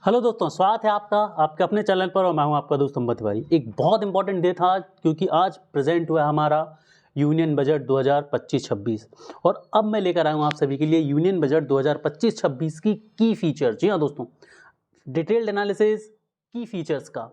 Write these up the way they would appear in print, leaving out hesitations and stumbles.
Hello दोस्तों, स्वागत है आपका आपके अपने चैनल पर और मैं हूं आपका दोस्त अंबा तिवारी। एक बहुत इंपॉर्टेंट डे था क्योंकि आज प्रेजेंट हुआ हमारा यूनियन बजट 2025-26 और अब मैं लेकर आया हूं आप सभी के लिए यूनियन बजट 2025-26 की फीचर। जी हाँ दोस्तों, डिटेल्ड एनालिसिस की फीचर्स का।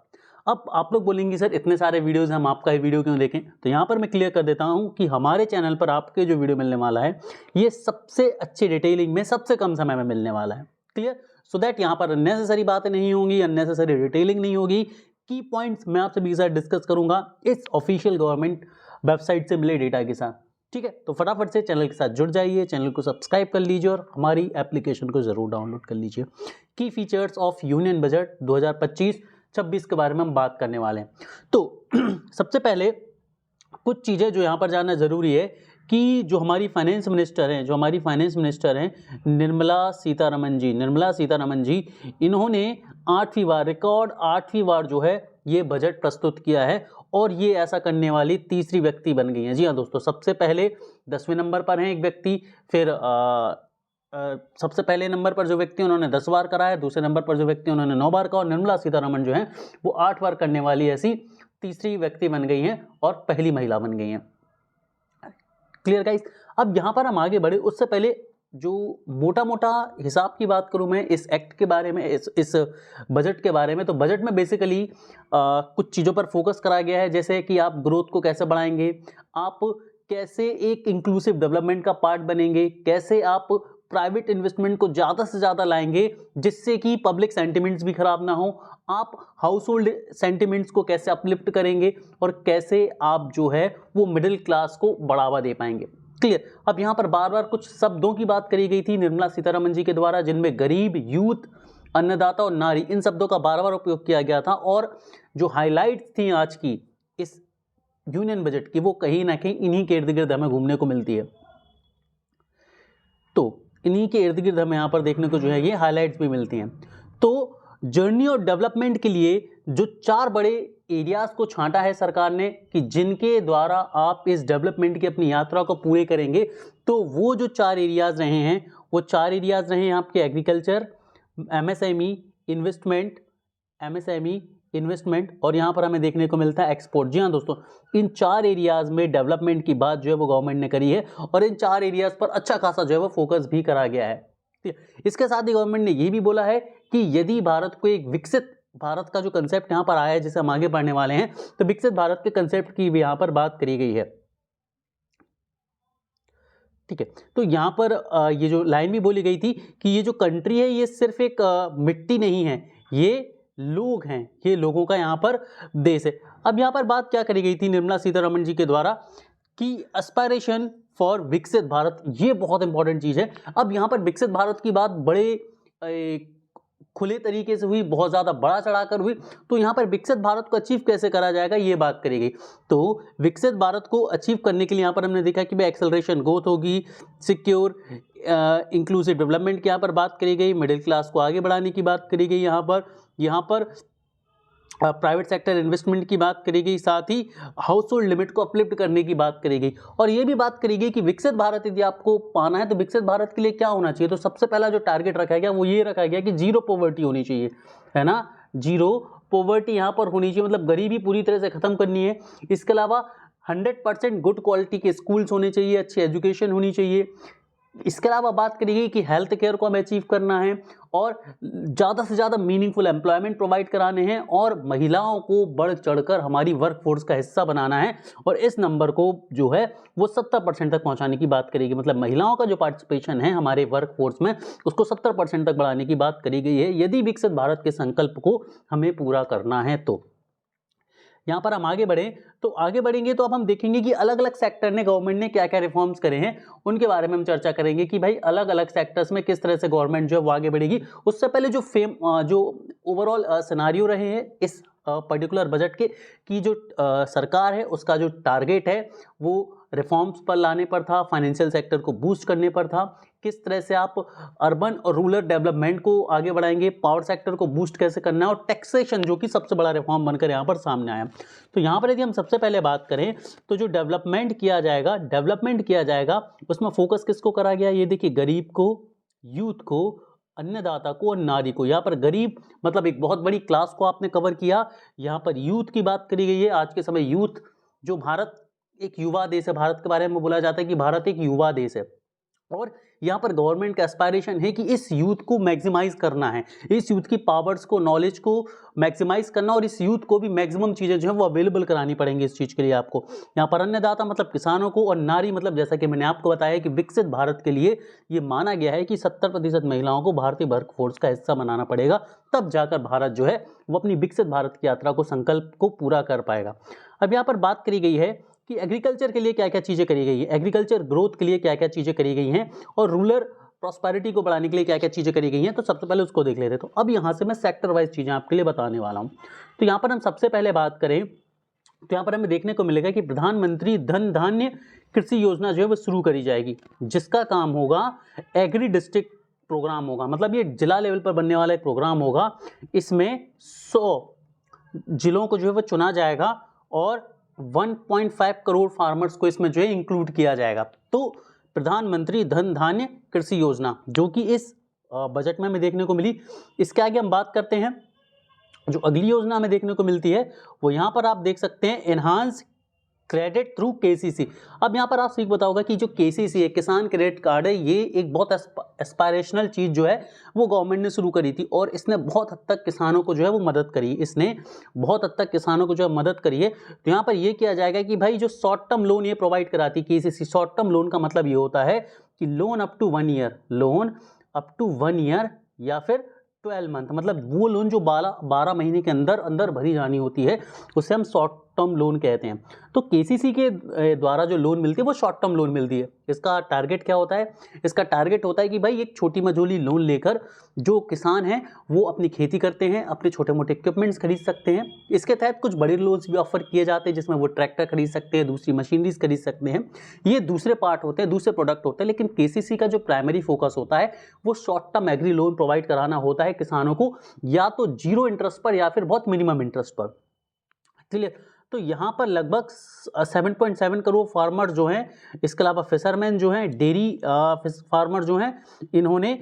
अब आप लोग बोलेंगे सर इतने सारे वीडियोस हम आपका ही वीडियो क्यों देखें, तो यहाँ पर मैं क्लियर कर देता हूँ कि हमारे चैनल पर आपके जो वीडियो मिलने वाला है ये सबसे अच्छी डिटेलिंग में सबसे कम समय में मिलने वाला है। क्लियर, सो दैट यहाँ पर अननेसेसरी बातें नहीं होंगी, अननेसेसरी डिटेलिंग नहीं होगी। की पॉइंट्स मैं आप सभी के साथ डिस्कस करूंगा इस ऑफिशियल गवर्नमेंट वेबसाइट से मिले डेटा के साथ। ठीक है, तो फटाफट से चैनल के साथ जुड़ जाइए, चैनल को सब्सक्राइब कर लीजिए और हमारी एप्लीकेशन को जरूर डाउनलोड कर लीजिए। की फीचर्स ऑफ यूनियन बजट 2025-26 के बारे में हम बात करने वाले हैं। तो सबसे पहले कुछ चीज़ें जो यहाँ पर जानना ज़रूरी है कि जो हमारी फाइनेंस मिनिस्टर हैं निर्मला सीतारमन जी इन्होंने 8वीं बार जो है ये बजट प्रस्तुत किया है और ये ऐसा करने वाली तीसरी व्यक्ति बन गई हैं। जी हाँ दोस्तों, सबसे पहले 10वें नंबर पर हैं एक व्यक्ति, फिर सबसे पहले नंबर पर जो व्यक्ति उन्होंने 10 बार करा है, दूसरे नंबर पर जो व्यक्ति उन्होंने 9 बार कहा और निर्मला सीतारमन जो हैं वो 8 बार करने वाली ऐसी तीसरी व्यक्ति बन गई हैं और पहली महिला बन गई हैं। क्लियर गाइस, अब यहाँ पर हम आगे बढ़े उससे पहले जो मोटा मोटा हिसाब की बात करूं मैं इस एक्ट के बारे में, इस बजट के बारे में, तो बजट में बेसिकली कुछ चीज़ों पर फोकस करा गया है, जैसे कि आप ग्रोथ को कैसे बढ़ाएंगे, आप कैसे एक इंक्लूसिव डेवलपमेंट का पार्ट बनेंगे, कैसे आप प्राइवेट इन्वेस्टमेंट को ज़्यादा से ज़्यादा लाएंगे जिससे कि पब्लिक सेंटिमेंट्स भी खराब ना हो, आप हाउस होल्ड सेंटिमेंट्स को कैसे अपलिफ्ट करेंगे और कैसे आप जो है वो मिडिल क्लास को बढ़ावा दे पाएंगे। क्लियर, अब यहाँ पर बार बार कुछ शब्दों की बात करी गई थी निर्मला सीतारमन जी के द्वारा जिनमें गरीब, यूथ, अन्नदाता और नारी इन शब्दों का बार बार उपयोग किया गया था और जो हाईलाइट्स थी आज की इस यूनियन बजट की वो कहीं ना कहीं इन्हीं के इर्द गिर्द हमें घूमने को मिलती है। तो इन्हीं के इर्द गिर्द हमें यहाँ पर देखने को जो है ये हाईलाइट्स भी मिलती हैं। तो जर्नी और डेवलपमेंट के लिए जो 4 बड़े एरियाज को छांटा है सरकार ने कि जिनके द्वारा आप इस डेवलपमेंट की अपनी यात्रा को पूरे करेंगे, तो वो जो 4 एरियाज रहे हैं वो 4 एरियाज रहे हैं आपके एग्रीकल्चर, एमएसएमई इन्वेस्टमेंट और यहाँ पर हमें देखने को मिलता है एक्सपोर्ट। जी हाँ दोस्तों, इन 4 एरियाज में डेवलपमेंट की बात जो है वो गवर्नमेंट ने करी है और इन 4 एरियाज पर अच्छा खासा जो है वो फोकस भी करा गया है। इसके साथ ही गवर्नमेंट ने ये भी बोला है कि यदि भारत को एक विकसित भारत का जो कंसेप्ट यहाँ पर आया है जिसे हम आगे पढ़ने वाले हैं, तो विकसित भारत के कंसेप्ट की भी यहाँ पर बात करी गई है। ठीक है, तो यहाँ पर ये जो लाइन भी बोली गई थी कि ये जो कंट्री है ये सिर्फ एक मिट्टी नहीं है, ये लोग हैं, ये लोगों का यहाँ पर देश है। अब यहाँ पर बात क्या करी गई थी निर्मला सीतारमन जी के द्वारा कि एस्पायरेशन फॉर विकसित भारत, ये बहुत इंपॉर्टेंट चीज़ है। अब यहाँ पर विकसित भारत की बात बड़े खुले तरीके से हुई, बहुत ज़्यादा बड़ा चढ़ाकर हुई, तो यहाँ पर विकसित भारत को अचीव कैसे करा जाएगा ये बात करी गई। तो विकसित भारत को अचीव करने के लिए यहाँ पर हमने देखा कि भाई एक्सेलरेशन ग्रोथ होगी, सिक्योर इंक्लूसिव डेवलपमेंट की यहाँ पर बात करी गई, मिडिल क्लास को आगे बढ़ाने की बात करी गई, यहाँ पर प्राइवेट सेक्टर इन्वेस्टमेंट की बात करी गई, साथ ही हाउस होल्ड लिमिट को अपलिफ्ट करने की बात करी गई और ये भी बात करी गई कि विकसित भारत यदि आपको पाना है तो विकसित भारत के लिए क्या होना चाहिए। तो सबसे पहला जो टारगेट रखा गया वो ये रखा गया कि जीरो पॉवर्टी होनी चाहिए, है ना, जीरो पॉवर्टी यहाँ पर होनी चाहिए, मतलब गरीबी पूरी तरह से खत्म करनी है। इसके अलावा 100% गुड क्वालिटी के स्कूल्स होने चाहिए, अच्छी एजुकेशन होनी चाहिए। इसके अलावा बात करी गई कि हेल्थ केयर को हमें अचीव करना है और ज़्यादा से ज़्यादा मीनिंगफुल एम्प्लॉयमेंट प्रोवाइड कराने हैं और महिलाओं को बढ़ चढ़कर हमारी वर्कफोर्स का हिस्सा बनाना है और इस नंबर को जो है वो 70% तक पहुंचाने की बात करेगी। मतलब महिलाओं का जो पार्टिसिपेशन है हमारे वर्कफोर्स में उसको 70% तक बढ़ाने की बात करी गई है यदि विकसित भारत के संकल्प को हमें पूरा करना है। तो यहाँ पर हम आगे बढ़ें, तो आगे बढ़ेंगे तो अब हम देखेंगे कि अलग अलग सेक्टर ने गवर्नमेंट ने क्या क्या रिफॉर्म्स करे हैं, उनके बारे में हम चर्चा करेंगे कि भाई अलग अलग सेक्टर्स में किस तरह से गवर्नमेंट जो है वो आगे बढ़ेगी। उससे पहले जो ओवरऑल सिनारियो रहे हैं इस पर्टिकुलर बजट के कि जो सरकार है उसका जो टारगेट है वो रिफॉर्म्स पर लाने पर था, फाइनेंशियल सेक्टर को बूस्ट करने पर था, किस तरह से आप अर्बन और रूरल डेवलपमेंट को आगे बढ़ाएंगे, पावर सेक्टर को बूस्ट कैसे करना है और टैक्सेशन जो कि सबसे बड़ा रिफॉर्म बनकर यहाँ पर सामने आया। तो यहाँ पर यदि हम सबसे पहले बात करें तो जो डेवलपमेंट किया जाएगा उसमें फोकस किसको करा गया, ये देखिए गरीब को, यूथ को, अन्नदाता को और नारी को। यहाँ पर गरीब मतलब एक बहुत बड़ी क्लास को आपने कवर किया। यहाँ पर यूथ की बात करी गई है। आज के समय यूथ, जो भारत एक युवा देश है, भारत के बारे में बोला जाता है कि भारत एक युवा देश है, और यहाँ पर गवर्नमेंट का एस्पायरेशन है कि इस यूथ को मैक्सिमाइज करना है, इस यूथ की पावर्स को, नॉलेज को मैक्सिमाइज करना, और इस यूथ को भी मैक्सिमम चीज़ें जो है वो अवेलेबल करानी पड़ेंगी इस चीज़ के लिए आपको। यहाँ पर अन्नदाता मतलब किसानों को, और नारी मतलब जैसा कि मैंने आपको बताया कि विकसित भारत के लिए ये माना गया है कि 70% महिलाओं को भारतीय वर्कफोर्स का हिस्सा बनाना पड़ेगा, तब जाकर भारत जो है वो अपनी विकसित भारत की यात्रा को, संकल्प को पूरा कर पाएगा। अब यहाँ पर बात करी गई है कि एग्रीकल्चर के लिए क्या क्या चीज़ें करी गई है, एग्रीकल्चर ग्रोथ के लिए क्या क्या चीज़ें करी गई हैं, और रूरल प्रॉस्पेरिटी को बढ़ाने के लिए क्या क्या चीज़ें करी गई हैं। तो सबसे पहले उसको देख लेते हैं। तो अब यहाँ से मैं सेक्टर वाइज चीज़ें आपके लिए बताने वाला हूँ। तो यहाँ पर हम सबसे पहले बात करें तो यहाँ पर हमें देखने को मिलेगा कि प्रधानमंत्री धन धान्य कृषि योजना जो है वो शुरू करी जाएगी, जिसका काम होगा एग्री डिस्ट्रिक्ट प्रोग्राम होगा, मतलब ये जिला लेवल पर बनने वाला एक प्रोग्राम होगा। इसमें 100 जिलों को जो है वो चुना जाएगा और 1.5 करोड़ फार्मर्स को इसमें जो है इंक्लूड किया जाएगा। तो प्रधानमंत्री धन धान्य कृषि योजना जो कि इस बजट में हमें देखने को मिली। इसके आगे हम बात करते हैं, जो अगली योजना हमें देखने को मिलती है वो यहाँ पर आप देख सकते हैं, एनहांस क्रेडिट थ्रू केसीसी। अब यहाँ पर आप सीख बताओगे कि जो केसीसी है, किसान क्रेडिट कार्ड है, ये एक बहुत एस्पायरेशनल चीज़ जो है वो गवर्नमेंट ने शुरू करी थी, और इसने बहुत हद तक किसानों को जो है वो मदद करी, इसने बहुत हद तक किसानों को जो है मदद करी है। तो यहाँ पर ये किया जाएगा कि भाई जो शॉर्ट टर्म लोन ये प्रोवाइड कराती है केसीसी। शॉर्ट टर्म लोन का मतलब ये होता है कि loan up to 1 year, loan up to 1 year या फिर 12 मंथ, मतलब वो लोन जो 12 महीने के अंदर अंदर भरी जानी होती है, उसे हम शॉर्ट टर्म लोन कहते हैं। तो केसीसी के द्वारा जो लोन मिलती है वो शॉर्ट टर्म लोन मिलती है। इसका टारगेट क्या होता है? इसका टारगेट होता है कि भाई एक छोटी मझोली लोन लेकर जो किसान हैं वो अपनी खेती करते हैं, अपने छोटे मोटे इक्विपमेंट्स खरीद सकते हैं। इसके तहत कुछ बड़े लोन्स भी ऑफर किए जाते हैं, जिसमें वो ट्रैक्टर खरीद सकते हैं, दूसरी मशीनरीज खरीद सकते हैं। ये दूसरे पार्ट होते हैं, दूसरे प्रोडक्ट होते हैं, लेकिन केसीसी का जो प्राइमरी फोकस होता है वो short term agri loan provide कराना होता है किसानों को, या तो 0 इंटरेस्ट पर या फिर बहुत मिनिमम इंटरेस्ट पर। चलिए, तो यहाँ पर लगभग 7.7 करोड़ फार्मर जो हैं, इसके अलावा फिशरमैन जो हैं, डेयरी फार्मर जो हैं, इन्होंने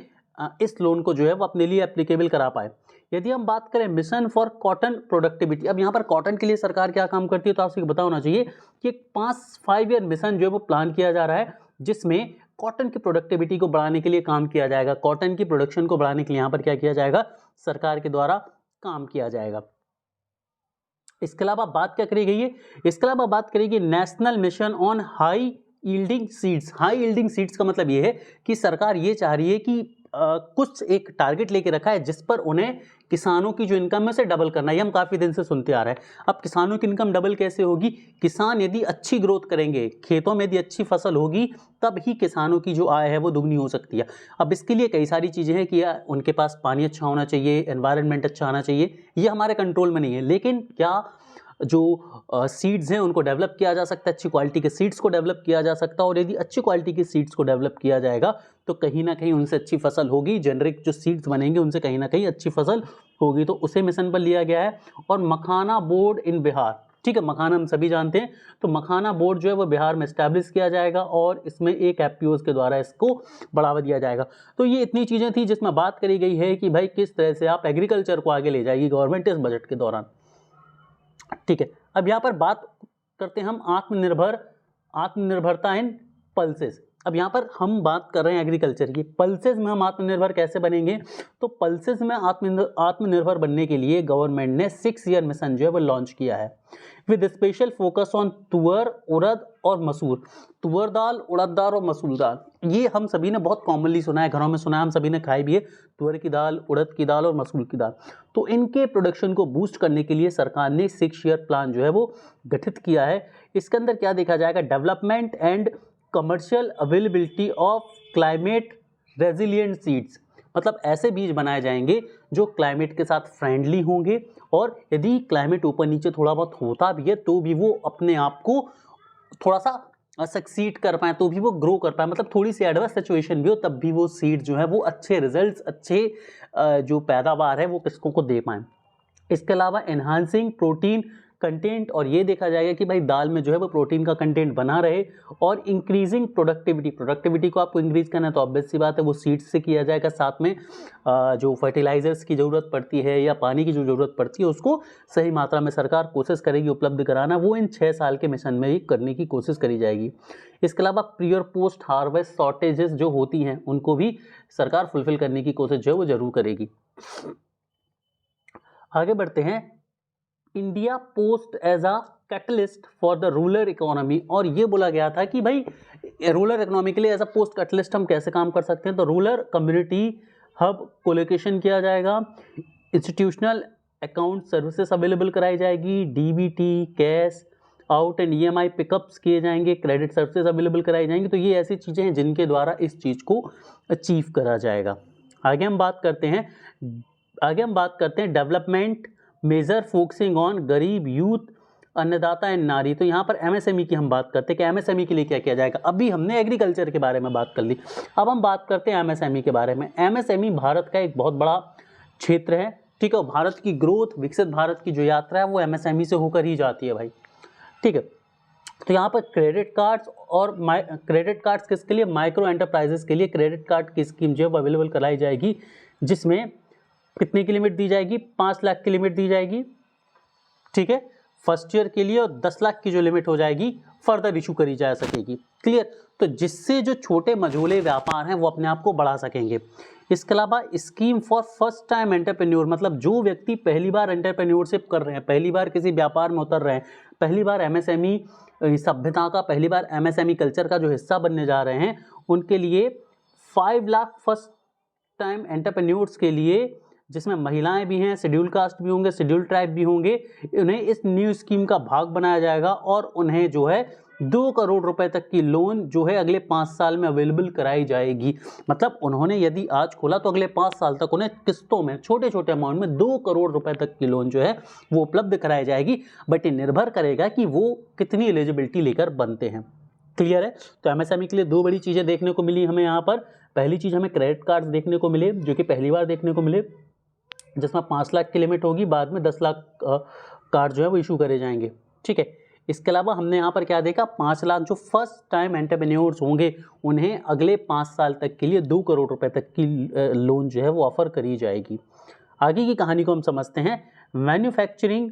इस लोन को जो है वो अपने लिए एप्लीकेबल करा पाए। यदि हम बात करें मिशन फॉर कॉटन प्रोडक्टिविटी, अब यहाँ पर कॉटन के लिए सरकार क्या काम करती है, तो आपसे पता होना चाहिए कि 5 ईयर मिशन जो है वो प्लान किया जा रहा है, जिसमें कॉटन की प्रोडक्टिविटी को बढ़ाने के लिए काम किया जाएगा। कॉटन की प्रोडक्शन को बढ़ाने के लिए यहाँ पर क्या किया जाएगा, सरकार के द्वारा काम किया जाएगा। इसके अलावा बात क्या करी गई है, इसके अलावा बात करेगी national mission on high yielding seeds. High yielding seeds का मतलब ये है कि सरकार ये चाह रही है कि कुछ एक टारगेट लेके रखा है जिस पर उन्हें किसानों की जो इनकम है उसे डबल करना है। ये हम काफ़ी दिन से सुनते आ रहे हैं। अब किसानों की इनकम डबल कैसे होगी? किसान यदि अच्छी ग्रोथ करेंगे, खेतों में यदि अच्छी फसल होगी, तब ही किसानों की जो आय है वो दुगनी हो सकती है। अब इसके लिए कई सारी चीज़ें हैं कि उनके पास पानी अच्छा होना चाहिए, एनवायरनमेंट अच्छा आना चाहिए, ये हमारे कंट्रोल में नहीं है। लेकिन क्या जो सीड्स हैं उनको डेवलप किया जा सकता है, अच्छी क्वालिटी के सीड्स को डेवलप किया जा सकता है, और यदि अच्छी क्वालिटी के सीड्स को डेवलप किया जाएगा तो कहीं ना कहीं उनसे अच्छी फसल होगी, जेनरिक जो सीड्स बनेंगे उनसे कहीं ना कहीं अच्छी फसल होगी। तो उसे मिशन पर लिया गया है। और मखाना बोर्ड इन बिहार, ठीक है, मखाना हम सभी जानते हैं, तो मखाना बोर्ड जो है वो बिहार में इस्टेब्लिश किया जाएगा और इसमें एक एफपीओ के द्वारा इसको बढ़ावा दिया जाएगा। तो ये इतनी चीज़ें थी जिसमें बात करी गई है कि भाई किस तरह से आप एग्रीकल्चर को आगे ले जाएगी गवर्नमेंट इस बजट के दौरान, ठीक है। अब यहाँ पर बात करते हैं हम आत्मनिर्भरता इन पल्सेस। अब यहाँ पर हम बात कर रहे हैं एग्रीकल्चर की, पल्सेस में हम आत्मनिर्भर कैसे बनेंगे? तो पल्सेस में आत्मनिर्भर बनने के लिए गवर्नमेंट ने 6 ईयर मिशन जो है वो लॉन्च किया है, विद स्पेशल फोकस ऑन तुअर, उड़द और मसूर। तुअर दाल, उड़द दाल और मसूर दाल, ये हम सभी ने बहुत कॉमनली सुना है, घरों में सुना है, हम सभी ने खाई भी है, तुअर की दाल, उड़द की दाल और मसूर की दाल। तो इनके प्रोडक्शन को बूस्ट करने के लिए सरकार ने 6 ईयर प्लान जो है वो गठित किया है। इसके अंदर क्या देखा जाएगा? Development and commercial availability of climate resilient seeds, मतलब ऐसे बीज बनाए जाएंगे जो क्लाइमेट के साथ फ्रेंडली होंगे, और यदि क्लाइमेट ऊपर नीचे थोड़ा बहुत होता भी है तो भी वो अपने आप को थोड़ा सा सक्सीड कर पाए, तो भी वो ग्रो कर पाए, मतलब थोड़ी सी एडवर्स सिचुएशन भी हो तब भी वो सीड जो है वो अच्छे रिजल्ट्स, अच्छे जो पैदावार है वो किसकों को दे पाएँ। इसके अलावा एनहांसिंग प्रोटीन कंटेंट, और ये देखा जाएगा कि भाई दाल में जो है वो प्रोटीन का कंटेंट बना रहे, और इंक्रीजिंग प्रोडक्टिविटी को आपको इंक्रीज करना है तो ऑब्वियस सी बात है वो सीड्स से किया जाएगा, साथ में जो फर्टिलाइजर्स की ज़रूरत पड़ती है या पानी की जो ज़रूरत पड़ती है उसको सही मात्रा में सरकार कोशिश करेगी उपलब्ध कराना, वो इन 6 साल के मिशन में ही करने की कोशिश करी जाएगी। इसके अलावा प्री और पोस्ट हार्वेस्ट शॉर्टेजेस जो होती हैं उनको भी सरकार फुलफिल करने की कोशिश जो है वो जरूर करेगी। आगे बढ़ते हैं, India post as a catalyst for the rural economy, और ये बोला गया था कि भाई रूरल इकोनॉमी के लिए एज अ पोस्ट कैटलिस्ट हम कैसे काम कर सकते हैं, तो रूरल कम्युनिटी हब कोलोकेशन किया जाएगा, इंस्टीट्यूशनल अकाउंट सर्विसेज अवेलेबल कराई जाएगी, DBT, cash out and EMI pickups किए जाएंगे, क्रेडिट सर्विसेज अवेलेबल कराई जाएंगी। तो ये ऐसी चीज़ें हैं जिनके द्वारा इस चीज़ को अचीव करा जाएगा। आगे हम बात करते हैं डेवलपमेंट मेजर फोकसिंग ऑन गरीब, यूथ, अन्नदाता एंड नारी। तो यहाँ पर एमएसएमई की हम बात करते हैं कि एमएसएमई के लिए क्या किया जाएगा। अभी हमने एग्रीकल्चर के बारे में बात कर ली, अब हम बात करते हैं एमएसएमई के बारे में। एमएसएमई भारत का एक बहुत बड़ा क्षेत्र है, ठीक है। भारत की ग्रोथ, विकसित भारत की जो यात्रा है वो एमएसएमई से होकर ही जाती है भाई, ठीक है। तो यहाँ पर क्रेडिट कार्ड्स किसके लिए, माइक्रो एंटरप्राइजेस के लिए क्रेडिट कार्ड की स्कीम जो है अवेलेबल कराई जाएगी, जिसमें कितने की लिमिट दी जाएगी, 5 लाख की लिमिट दी जाएगी, ठीक है, फर्स्ट ईयर के लिए, और 10 लाख की जो लिमिट हो जाएगी फर्दर इशू करी जा सकेगी, क्लियर। तो जिससे जो छोटे मझोले व्यापार हैं वो अपने आप को बढ़ा सकेंगे। इसके अलावा scheme for first time entrepreneur, मतलब जो व्यक्ति पहली बार एंटरप्रेन्योरशिप कर रहे हैं, पहली बार किसी व्यापार में उतर रहे हैं, पहली बार एमएसएमई सभ्यता का, पहली बार एमएसएमई कल्चर का जो हिस्सा बनने जा रहे हैं, उनके लिए 5 लाख फर्स्ट टाइम एंटरप्रेन्योर्स के लिए, जिसमें महिलाएं भी हैं, शेड्यूल कास्ट भी होंगे, शेड्यूल ट्राइब भी होंगे, उन्हें इस न्यू स्कीम का भाग बनाया जाएगा और उन्हें जो है 2 करोड़ रुपए तक की लोन जो है अगले 5 साल में अवेलेबल कराई जाएगी। मतलब उन्होंने यदि आज खोला तो अगले 5 साल तक उन्हें किस्तों में छोटे छोटे अमाउंट में 2 करोड़ रुपए तक की लोन जो है वो उपलब्ध कराई जाएगी। बट ये निर्भर करेगा कि वो कितनी एलिजिबिलिटी लेकर बनते हैं, क्लियर है। तो एमएसएमई के लिए 2 बड़ी चीज़ें देखने को मिली हमें यहाँ पर। पहली चीज़ हमें क्रेडिट कार्ड देखने को मिले, जो कि पहली बार देखने को मिले, जिसमें 5 लाख की लिमिट होगी, बाद में 10 लाख कार्ड जो है वो इशू करे जाएंगे, ठीक है। इसके अलावा हमने यहाँ पर क्या देखा, 5 लाख जो फर्स्ट टाइम एंटरप्रेन्योर्स होंगे उन्हें अगले 5 साल तक के लिए 2 करोड़ रुपए तक की लोन जो है वो ऑफर करी जाएगी। आगे की कहानी को हम समझते हैं, manufacturing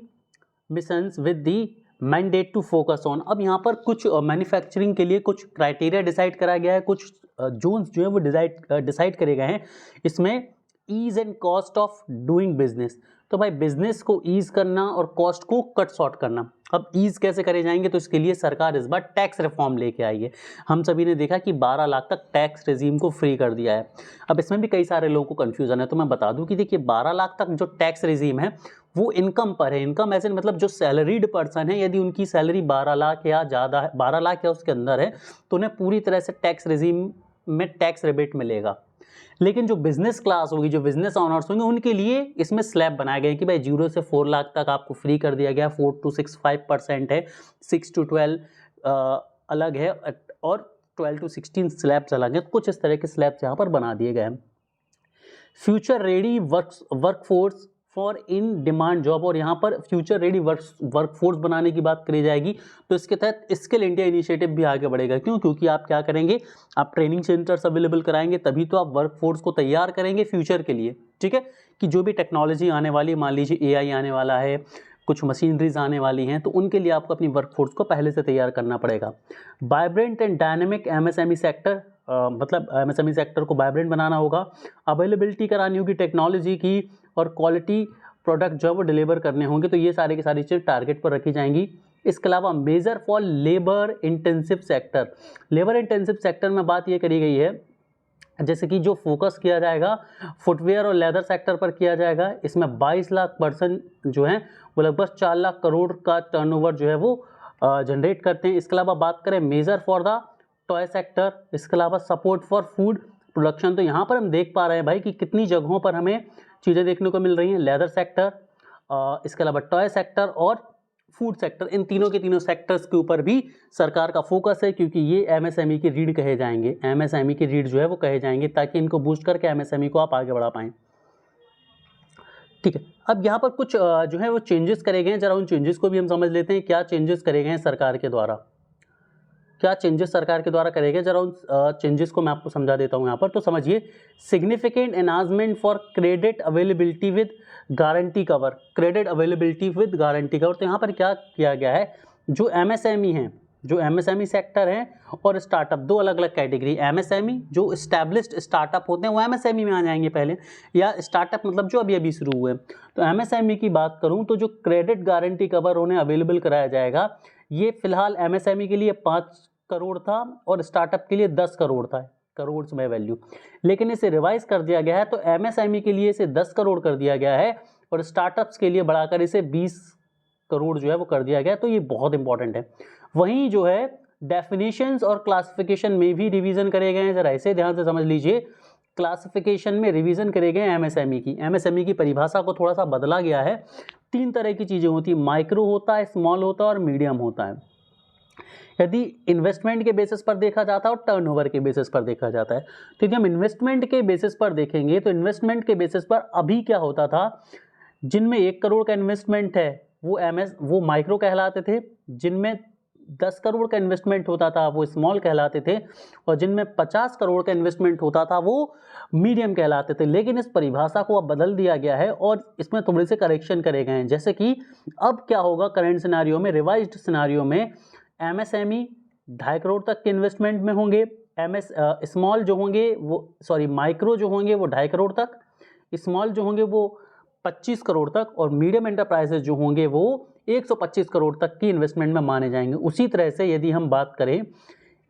missions with the mandate to focus on. अब यहाँ पर कुछ मैन्युफैक्चरिंग के लिए कुछ क्राइटेरिया डिसाइड करा गया है, कुछ जोन्स जो है वो डिसाइड करे गए हैं। इसमें ease and cost of doing business, तो भाई बिजनेस को ईज करना और कॉस्ट को कट शॉर्ट करना। अब ईज कैसे करे जाएंगे, तो इसके लिए सरकार इस बार टैक्स रिफॉर्म लेके आई है। हम सभी ने देखा कि 12 लाख तक टैक्स रेजीम को फ्री कर दिया है। अब इसमें भी कई सारे लोगों को कन्फ्यूजन है, तो मैं बता दूं कि देखिए 12 लाख तक जो टैक्स रेजीम है वो इनकम पर है। इनकम ऐसे मतलब जो सैलरीड पर्सन है, यदि उनकी सैलरी 12 लाख या ज़्यादा है, 12 लाख या उसके अंदर है, तो उन्हें पूरी तरह से टैक्स रेजीम में टैक्स रिबेट मिलेगा। लेकिन जो बिजनेस क्लास होगी, जो बिजनेस ऑनर्स होंगे, उनके लिए इसमें स्लैब बनाए गए कि भाई 0 से 4 लाख तक आपको फ्री कर दिया गया। 4 to 6 5% है, 6 to 12 अलग है, और 12 to 16 स्लैब्स अलग हैं। कुछ इस तरह के स्लैब्स यहाँ पर बना दिए गए हैं। Future ready workforce for in demand job, और यहाँ पर फ्यूचर रेडी वर्कफोर्स बनाने की बात करी जाएगी। तो इसके तहत स्किल इंडिया इनिशिएटिव भी आगे बढ़ेगा। क्यों? क्योंकि आप क्या करेंगे, आप ट्रेनिंग सेंटर्स अवेलेबल कराएंगे, तभी तो आप वर्कफोर्स को तैयार करेंगे फ्यूचर के लिए, ठीक है। कि जो भी टेक्नोलॉजी आने वाली, मान लीजिए एआई आने वाला है, कुछ मशीनरीज आने वाली हैं, तो उनके लिए आपको अपनी वर्कफोर्स को पहले से तैयार करना पड़ेगा। Vibrant and dynamic MSME sector, मतलब एमएसएमई सेक्टर को वाइब्रेंट बनाना होगा। अवेलेबिलिटी करानी होगी टेक्नोलॉजी की, और क्वालिटी प्रोडक्ट जो है वो डिलीवर करने होंगे। तो ये सारी की सारी चीज़ टारगेट पर रखी जाएंगी। इसके अलावा major for labour intensive sector, labour intensive sector में बात ये करी गई है, जैसे कि जो फोकस किया जाएगा फुटवेयर और लेदर सेक्टर पर किया जाएगा। इसमें 22 लाख पर्सन जो हैं वो लगभग 4 लाख करोड़ का टर्नओवर जो है वो जनरेट करते हैं। इसके अलावा बात करें major for the toy sector, इसके अलावा सपोर्ट फॉर फूड प्रोडक्शन। तो यहाँ पर हम देख पा रहे हैं भाई कि कितनी जगहों पर हमें चीज़ें देखने को मिल रही हैं। लेदर सेक्टर, इसके अलावा टॉय सेक्टर और फूड सेक्टर, इन तीनों के तीनों सेक्टर्स के ऊपर भी सरकार का फोकस है, क्योंकि ये एमएसएमई की रीढ़ कहे जाएंगे। एमएसएमई की रीढ़ जो है वो कहे जाएंगे, ताकि इनको बूस्ट करके एमएसएमई को आप आगे बढ़ा पाएँ। ठीक है, अब यहाँ पर कुछ जो है वो चेंजेस करे गए हैं, जरा उन चेंजेस को भी हम समझ लेते हैं। क्या चेंजेस करे गए हैं सरकार के द्वारा, क्या चेंजेस सरकार के द्वारा करे गए, जरा उन चेंजेस को मैं आपको समझा देता हूँ यहाँ पर। तो समझिए, significant enhancement for credit availability with guarantee cover, credit availability with guarantee cover. तो यहाँ पर क्या किया गया है, जो एमएसएमई हैं, जो एमएसएमई सेक्टर हैं और स्टार्टअप, दो अलग अलग कैटेगरी। एमएसएमई जो इस्टेब्लिश्ड स्टार्टअप होते हैं वो एमएसएमई में आ जाएंगे पहले, या स्टार्टअप मतलब जो अभी अभी शुरू हुए। तो एमएसएमई की बात करूं तो जो क्रेडिट गारंटी कवर उन्हें अवेलेबल कराया जाएगा, ये फिलहाल एमएसएमई के लिए 5 करोड़ था और स्टार्टअप के लिए 10 करोड़ था, करोड़ में वैल्यू। लेकिन इसे रिवाइज कर दिया गया है, तो एमएसएमई के लिए इसे 10 करोड़ कर दिया गया है और स्टार्टअप्स के लिए बढ़ाकर इसे 20 करोड़ जो है वो कर दिया गया। तो ये बहुत इंपॉर्टेंट है। वहीं जो है डेफिनेशंस और क्लासिफिकेशन में भी रिवीजन करे गए हैं, जरा इसे ध्यान से समझ लीजिए। क्लासिफिकेशन में रिवीजन करे गए एमएसएमई की, एमएसएमई की परिभाषा को थोड़ा सा बदला गया है। 3 तरह की चीजें होती है, माइक्रो होता है, स्मॉल होता है और मीडियम होता है। यदि इन्वेस्टमेंट के बेसिस पर देखा जाता है और टर्नओवर के बेसिस पर देखा जाता है, तो यदि हम इन्वेस्टमेंट के बेसिस पर देखेंगे तो इन्वेस्टमेंट के बेसिस पर अभी क्या होता था, जिनमें 1 करोड़ का इन्वेस्टमेंट है वो माइक्रो कहलाते थे, जिनमें 10 करोड़ का इन्वेस्टमेंट होता था वो स्मॉल कहलाते थे, और जिनमें 50 करोड़ का इन्वेस्टमेंट होता था वो मीडियम कहलाते थे। लेकिन इस परिभाषा को अब बदल दिया गया है और इसमें थोड़े से करेक्शन करे गए हैं। जैसे कि अब क्या होगा करंट सिनारियो में, रिवाइज्ड सिनारियो में, एमएसएमई 2.5 करोड़ तक के इन्वेस्टमेंट में होंगे, स्मॉल जो होंगे वो माइक्रो जो होंगे वो 2.5 करोड़ तक, स्मॉल जो होंगे वो 25 करोड़ तक, और मीडियम एंटरप्राइजेज जो होंगे वो 125 करोड़ तक की इन्वेस्टमेंट में माने जाएंगे। उसी तरह से यदि हम बात करें,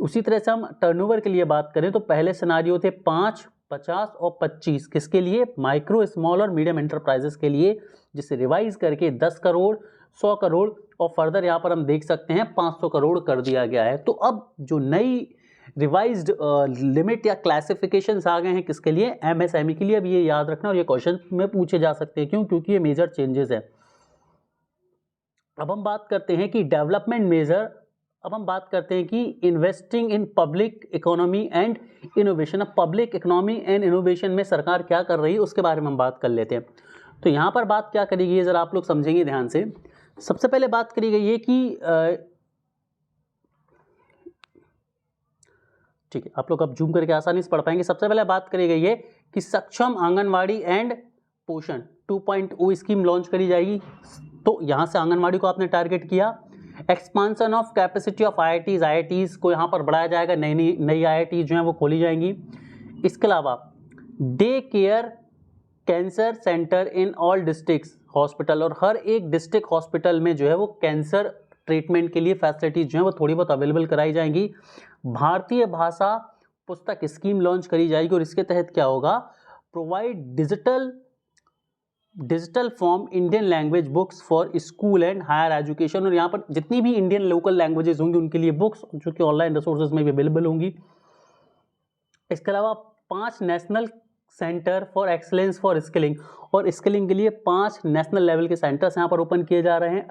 उसी तरह से हम टर्नओवर के लिए बात करें तो पहले सिनारियो थे 5, 50 और 25, किसके लिए, माइक्रो, स्मॉल और मीडियम एंटरप्राइजेस के लिए, जिसे रिवाइज करके 10 करोड़, 100 करोड़ और फर्दर यहाँ पर हम देख सकते हैं 500 करोड़ कर दिया गया है। तो अब जो नई रिवाइज्ड लिमिट या क्लासिफिकेशंस आ गए हैं किसके लिए, एमएसएमई के लिए। अब ये याद रखना और ये क्वेश्चन में पूछे जा सकते हैं, क्यों, क्योंकि ये मेजर चेंजेस है। अब हम बात करते हैं कि डेवलपमेंट मेजर, अब हम बात करते हैं कि investing in public economy and innovation. अब पब्लिक इकोनॉमी एंड इनोवेशन में सरकार क्या कर रही है उसके बारे में हम बात कर लेते हैं। तो यहाँ पर बात क्या करी गई है, जरा आप लोग समझेंगे ध्यान से। सबसे पहले बात करी गई है कि ठीक है, आप लोग अब जूम करके आसानी से पढ़ पाएंगे। सबसे पहले बात करी गई है कि सक्षम आंगनवाड़ी एंड पोषण 2.0 स्कीम लॉन्च करी जाएगी। तो यहाँ से आंगनवाड़ी को आपने टारगेट किया। Expansion of capacity of IITs को यहाँ पर बढ़ाया जाएगा, नई आईआईटीज जो है वो खोली जाएंगी। इसके अलावा day care cancer centre in all districts hospital, और हर एक डिस्ट्रिक्ट हॉस्पिटल में जो है वो कैंसर ट्रीटमेंट के लिए फैसिलिटीज जो है वो थोड़ी बहुत अवेलेबल कराई जाएंगी। भारतीय भाषा पुस्तक स्कीम लॉन्च करी जाएगी और इसके तहत क्या होगा, provide digital form Indian language books for school and higher education. और यहाँ पर जितनी भी इंडियन लोकल लैंग्वेजेस होंगी उनके लिए बुक्स जो कि ऑनलाइन रिसोर्सेज में भी अवेलेबल होंगी। इसके अलावा 5 national centre for excellence for skilling, और स्किलिंग के लिए 5 नेशनल लेवल के सेंटर्स यहाँ पर ओपन किए जा रहे हैं।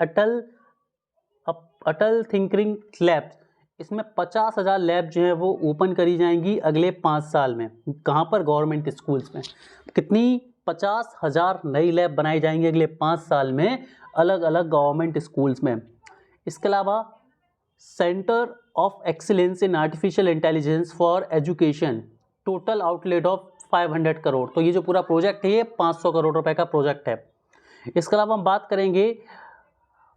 अटल थिंकिंग लैब्स, इसमें 50,000 लैब जो है वो ओपन करी जाएंगी अगले 5 साल में। कहाँ पर, गवर्नमेंट स्कूल्स में। कितनी, 50,000 नई लैब बनाई जाएंगी अगले 5 साल में अलग अलग गवर्नमेंट स्कूल्स में। इसके अलावा centre of excellence in artificial intelligence for education, total outlet of 500 crore. तो ये जो पूरा प्रोजेक्ट है ये 500 करोड़ रुपए का प्रोजेक्ट है। इसके अलावा हम बात करेंगे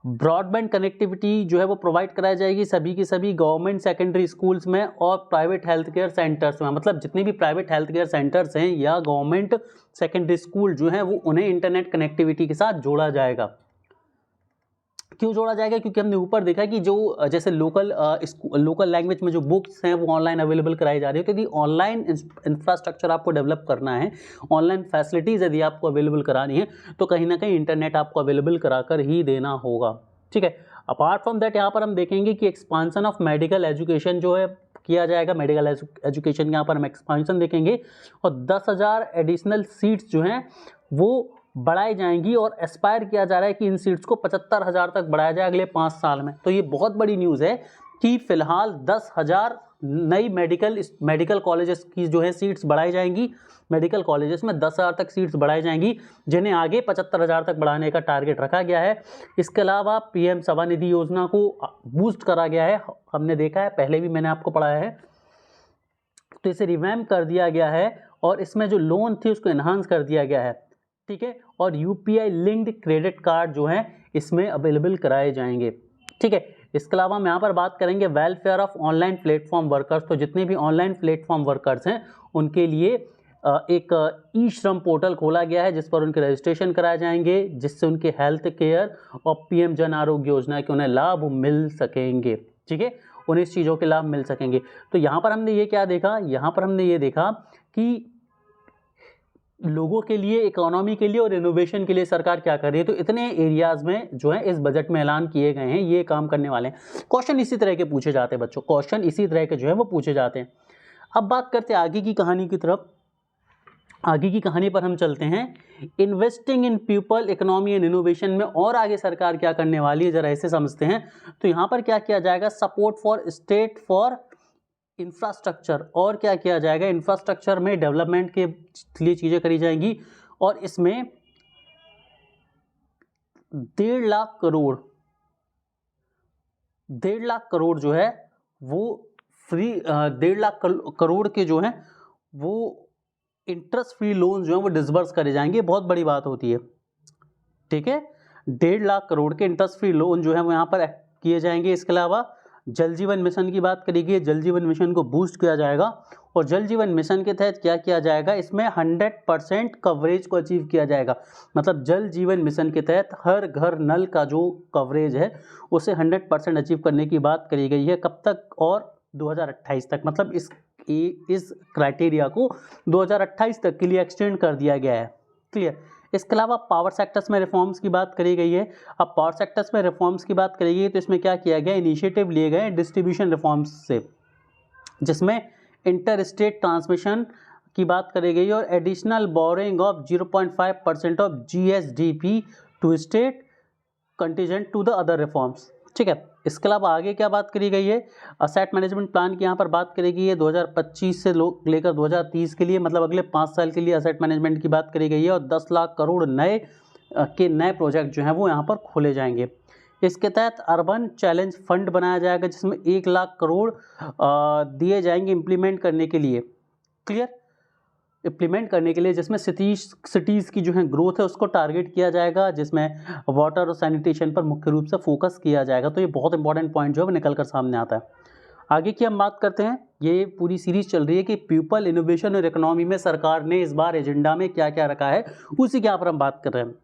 ब्रॉडबैंड कनेक्टिविटी जो है वो प्रोवाइड कराई जाएगी सभी की सभी गवर्नमेंट सेकेंडरी स्कूल्स में और प्राइवेट हेल्थ केयर सेंटर्स में। मतलब जितने भी प्राइवेट हेल्थ केयर सेंटर्स हैं या गवर्नमेंट सेकेंडरी स्कूल जो हैं वो उन्हें इंटरनेट कनेक्टिविटी के साथ जोड़ा जाएगा। क्यों जोड़ा जाएगा, क्योंकि हमने ऊपर देखा कि जो जैसे लोकल लैंग्वेज में जो बुक्स हैं वो ऑनलाइन अवेलेबल कराई जा रही है। तो यदि ऑनलाइन इंफ्रास्ट्रक्चर आपको डेवलप करना है, ऑनलाइन फैसिलिटीज़ यदि आपको अवेलेबल करानी है, तो कहीं ना कहीं इंटरनेट आपको अवेलेबल कराकर ही देना होगा। ठीक है, अपार्ट फ्रॉम दैट यहाँ पर हम देखेंगे कि एक्सपांसन ऑफ मेडिकल एजुकेशन जो है किया जाएगा। मेडिकल एजुकेशन यहाँ पर हम एक्सपांसन देखेंगे और 10,000 एडिशनल सीट्स जो हैं वो बढ़ाई जाएंगी और एस्पायर किया जा रहा है कि इन सीट्स को 75,000 तक बढ़ाया जाए अगले 5 साल में। तो ये बहुत बड़ी न्यूज़ है कि फिलहाल 10,000 नई मेडिकल कॉलेजेस की जो है सीट्स बढ़ाई जाएंगी। मेडिकल कॉलेजेस में 10,000 तक सीट्स बढ़ाई जाएंगी, जिन्हें आगे 75,000 तक बढ़ाने का टारगेट रखा गया है। इसके अलावा पीएम स्वनिधि योजना को बूस्ट करा गया है, हमने देखा है, पहले भी मैंने आपको पढ़ाया है। तो इसे रिवैम्प कर दिया गया है और इसमें जो लोन थे उसको एनहांस कर दिया गया है, ठीक है। और यूपीआई लिंक्ड क्रेडिट कार्ड जो है इसमें अवेलेबल कराए जाएंगे, ठीक है। इसके अलावा हम यहाँ पर बात करेंगे welfare of online platform workers. तो जितने भी ऑनलाइन प्लेटफॉर्म वर्कर्स हैं उनके लिए एक ई श्रम पोर्टल खोला गया है जिस पर उनके रजिस्ट्रेशन कराए जाएंगे, जिससे उनके हेल्थ केयर और पीएम जन आरोग्य योजना के उन्हें लाभ मिल सकेंगे, ठीक है, उन्हें इस चीज़ों के लाभ मिल सकेंगे। तो यहाँ पर हमने ये क्या देखा, यहाँ पर हमने ये देखा कि लोगों के लिए, इकोनॉमी के लिए और इनोवेशन के लिए सरकार क्या कर रही है। तो इतने एरियाज में जो है इस बजट में ऐलान किए गए हैं, ये काम करने वाले हैं। क्वेश्चन इसी तरह के पूछे जाते हैं बच्चों, क्वेश्चन इसी तरह के जो है वो पूछे जाते हैं। अब बात करते हैं आगे की कहानी की तरफ। आगे की कहानी पर हम चलते हैं। Investing in people, economy and innovation में और आगे सरकार क्या करने वाली है, जरा ऐसे समझते हैं। तो यहाँ पर क्या किया जाएगा, support for state for infrastructure, और क्या किया जाएगा, इंफ्रास्ट्रक्चर में डेवलपमेंट के लिए चीज़ें करी जाएंगी। और इसमें 1.5 लाख करोड़ जो है वो फ्री, 1.5 लाख करोड़ के जो है वो इंटरेस्ट फ्री लोन जो है वो डिसबर्स करे जाएंगे। बहुत बड़ी बात होती है, ठीक है। 1.5 लाख करोड़ के इंटरेस्ट फ्री लोन जो है वो यहाँ पर किए जाएंगे। इसके अलावा जल जीवन मिशन की बात करेंगे, जल जीवन मिशन को बूस्ट किया जाएगा। और जल जीवन मिशन के तहत क्या किया जाएगा, इसमें 100% कवरेज को अचीव किया जाएगा। मतलब जल जीवन मिशन के तहत हर घर नल का जो कवरेज है उसे 100% अचीव करने की बात करी गई है। कब तक, और 2028 तक। मतलब इस क्राइटेरिया को 2028 तक के लिए एक्सटेंड कर दिया गया है, क्लियर। इसके अलावा पावर सेक्टर्स में रिफॉर्म्स की बात करी गई है। अब पावर सेक्टर्स में रिफॉर्म्स की बात करी गई तो इसमें क्या किया गया, इनिशिएटिव लिए गए डिस्ट्रीब्यूशन रिफॉर्म्स से, जिसमें इंटर स्टेट ट्रांसमिशन की बात करी गई और additional borrowing of 0.5% of GSDP to state contingent to the other reforms, ठीक है। इसके अलावा आगे क्या बात करी गई है, असेट मैनेजमेंट प्लान की यहाँ पर बात करी गई है 2025 से लेकर 2030 के लिए, मतलब अगले 5 साल के लिए असेट मैनेजमेंट की बात करी गई है। और 10 लाख करोड़ नए प्रोजेक्ट जो हैं वो यहाँ पर खोले जाएंगे। इसके तहत अर्बन चैलेंज फंड बनाया जाएगा जिसमें 1 लाख करोड़ दिए जाएंगे इम्प्लीमेंट करने के लिए, क्लियर, इम्प्लीमेंट करने के लिए, जिसमें सिटीज़ की जो है ग्रोथ है उसको टारगेट किया जाएगा, जिसमें वाटर और सैनिटेशन पर मुख्य रूप से फोकस किया जाएगा। तो ये बहुत इंपॉर्टेंट पॉइंट जो है वो निकल कर सामने आता है। आगे की हम बात करते हैं, ये पूरी सीरीज चल रही है कि पीपल, इनोवेशन और इकोनॉमी में सरकार ने इस बार एजेंडा में क्या क्या रखा है, उसी के यहाँ पर हम बात कर रहे हैं।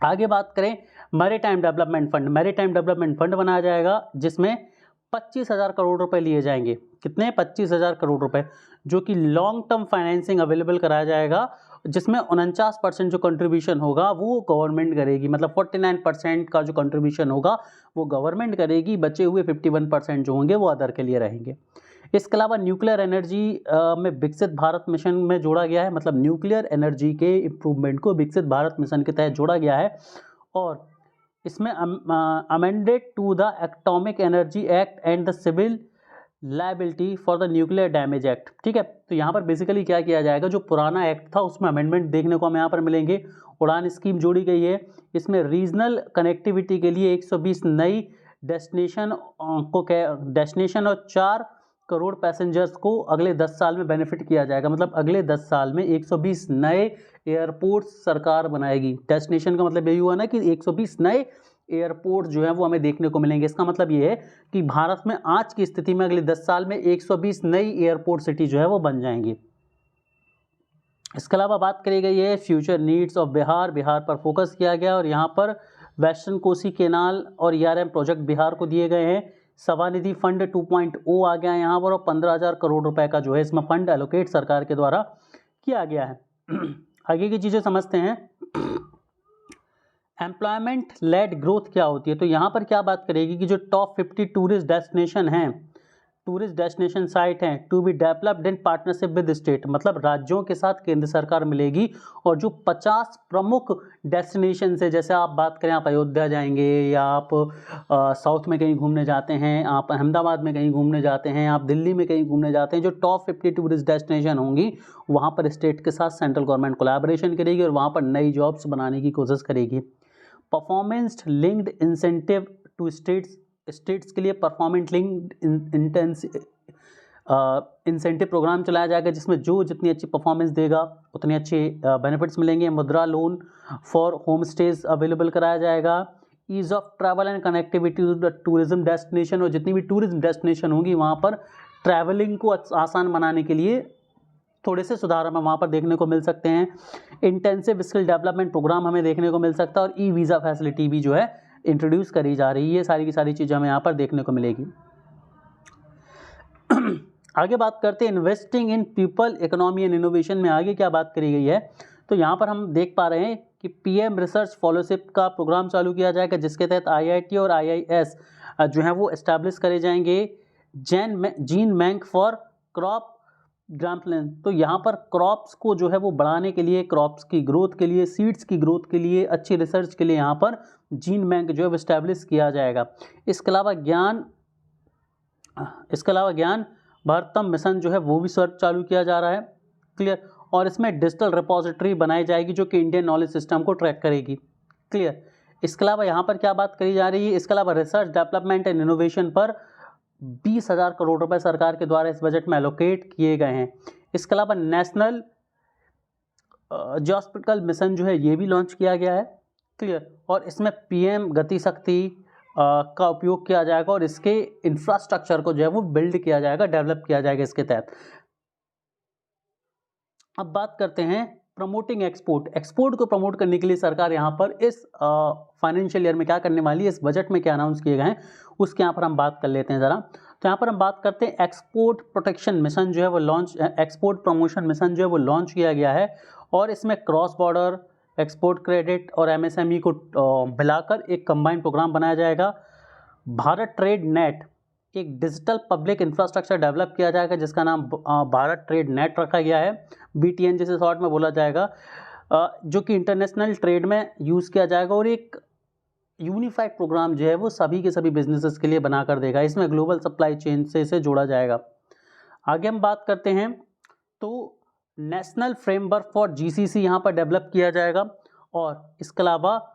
आगे बात करें maritime development fund. Maritime development fund बनाया जाएगा जिसमें 25,000 करोड़ रुपए लिए जाएंगे। कितने, 25,000 करोड़ रुपए, जो कि लॉन्ग टर्म फाइनेंसिंग अवेलेबल कराया जाएगा, जिसमें 49% जो कंट्रीब्यूशन होगा वो गवर्नमेंट करेगी। मतलब 49% का जो कंट्रीब्यूशन होगा वो गवर्नमेंट करेगी, बचे हुए 51% जो होंगे वो अदर के लिए रहेंगे। इसके अलावा न्यूक्लियर एनर्जी में विकसित भारत मिशन में जोड़ा गया है। मतलब न्यूक्लियर एनर्जी के इम्प्रूवमेंट को विकसित भारत मिशन के तहत जोड़ा गया है। और इसमें amended to the atomic energy act and the civil liability for the nuclear damage act, ठीक है। तो यहाँ पर बेसिकली क्या किया जाएगा, जो पुराना एक्ट था उसमें अमेंडमेंट देखने को हमें यहाँ पर मिलेंगे। उड़ान स्कीम जोड़ी गई है, इसमें रीजनल कनेक्टिविटी के लिए 120 नई डेस्टिनेशन और 4 करोड़ पैसेंजर्स को अगले 10 साल में बेनिफिट किया जाएगा। मतलब अगले 10 साल में 120 नए एयरपोर्ट सरकार बनाएगी। डेस्टिनेशन का मतलब यही हुआ ना कि 120 नए एयरपोर्ट जो है वो हमें देखने को मिलेंगे। इसका मतलब ये है कि भारत में आज की स्थिति में अगले 10 साल में 120 नई एयरपोर्ट सिटी जो है वो बन जाएंगी। इसके अलावा बात करी गई है future needs of Bihar. Bihar पर फोकस किया गया और यहाँ पर वेस्टर्न कोसी केनाल और ERM प्रोजेक्ट बिहार को दिए गए हैं। स्वनिधि फंड 2.0 आ गया है यहाँ पर, और 15,000 करोड़ रुपए का जो है इसमें फंड एलोकेट सरकार के द्वारा किया गया है। आगे की चीज़ें समझते हैं। एम्प्लॉयमेंट लेड ग्रोथ क्या होती है, तो यहाँ पर क्या बात करेगी कि जो टॉप 50 टूरिस्ट डेस्टिनेशन हैं, टूरिस्ट डेस्टिनेशन साइट हैं to be developed in partnership with state, मतलब राज्यों के साथ केंद्र सरकार मिलेगी। और जो 50 प्रमुख डेस्टिनेशन है, जैसे आप बात करें, आप अयोध्या जाएंगे या आप साउथ में कहीं घूमने जाते हैं, आप अहमदाबाद में कहीं घूमने जाते हैं, आप दिल्ली में कहीं घूमने जाते हैं, जो टॉप 50 टूरिस्ट डेस्टिनेशन होंगी वहाँ पर स्टेट के साथ सेंट्रल गवर्नमेंट कोलैबोरेशन करेगी और वहाँ पर नई जॉब्स बनाने की कोशिश करेगी। Performance linked incentive to states के लिए परफॉर्मेंस लिंक्ड इंसेंटिव प्रोग्राम चलाया जाएगा, जिसमें जो जितनी अच्छी परफॉर्मेंस देगा उतने अच्छे बेनिफिट्स मिलेंगे। Mudra loan for home stays available कराया जाएगा। Ease of travel and connectivity to the tourism destination, और जितनी भी टूरिज्म डेस्टिनेशन होंगी वहाँ पर ट्रैवलिंग को आसान बनाने के लिए थोड़े से सुधार हमें वहाँ पर देखने को मिल सकते हैं। इंटेंसिव स्किल डेवलपमेंट प्रोग्राम हमें देखने को मिल सकता है, और ई वीज़ा फैसिलिटी भी जो है इंट्रोड्यूस करी जा रही है। सारी की सारी चीज़ें हमें यहाँ पर देखने को मिलेगी। आगे बात करते हैं investing in people, economy and innovation में आगे क्या बात करी गई है। तो यहाँ पर हम देख पा रहे हैं कि पीएम रिसर्च फेलोशिप का प्रोग्राम चालू किया जाएगा, जिसके तहत आईआईटी और आईआईएस जो है वो एस्टैब्लिश करे जाएंगे। जीन बैंक फॉर क्रॉप ग्रांटलैंड, तो यहाँ पर क्रॉप्स को जो है वो बढ़ाने के लिए, क्रॉप्स की ग्रोथ के लिए, सीड्स की ग्रोथ के लिए, अच्छी रिसर्च के लिए यहाँ पर जीन बैंक जो है वो एस्टैब्लिश किया जाएगा। इसके अलावा ज्ञान भारतम मिशन जो है वो भी सर्च चालू किया जा रहा है। क्लियर। और इसमें डिजिटल रिपोजिटरी बनाई जाएगी जो कि इंडियन नॉलेज सिस्टम को ट्रैक करेगी। क्लियर। इसके अलावा यहाँ पर क्या बात करी जा रही है, इसके अलावा रिसर्च डेवलपमेंट एंड इनोवेशन पर 20,000 करोड़ रुपए सरकार के द्वारा इस बजट में एलोकेट किए गए हैं। इसके अलावा नेशनल जियोस्पेटियल मिशन जो है ये भी लॉन्च किया गया है। क्लियर। और इसमें पीएम गति शक्ति का उपयोग किया जाएगा और इसके इंफ्रास्ट्रक्चर को जो है वो बिल्ड किया जाएगा, डेवलप किया जाएगा इसके तहत। अब बात करते हैं प्रमोटिंग एक्सपोर्ट को प्रमोट करने के लिए सरकार यहाँ पर इस फाइनेंशियल ईयर में क्या करने वाली है, इस बजट में क्या अनाउंस किए गए हैं उसके यहाँ पर हम बात कर लेते हैं ज़रा। तो यहाँ पर हम बात करते हैं एक्सपोर्ट प्रोटेक्शन मिशन जो है वो एक्सपोर्ट प्रमोशन मिशन जो है वो लॉन्च किया गया है, और इसमें क्रॉस बॉर्डर एक्सपोर्ट क्रेडिट और एमएसएमई को मिलाकर एक कंबाइंड प्रोग्राम बनाया जाएगा। भारत ट्रेड नेट, एक डिजिटल पब्लिक इंफ्रास्ट्रक्चर डेवलप किया जाएगा जिसका नाम भारत ट्रेड नेट रखा गया है, बीटीएन जिसे शॉर्ट में बोला जाएगा, जो कि इंटरनेशनल ट्रेड में यूज़ किया जाएगा और एक यूनिफाइड प्रोग्राम जो है वो सभी के सभी बिजनेसेस के लिए बना कर देगा। इसमें ग्लोबल सप्लाई चेन से इसे जोड़ा जाएगा। आगे हम बात करते हैं तो नेशनल फ्रेमवर्क फॉर जीसीसी यहाँ पर डेवलप किया जाएगा, और इसके अलावा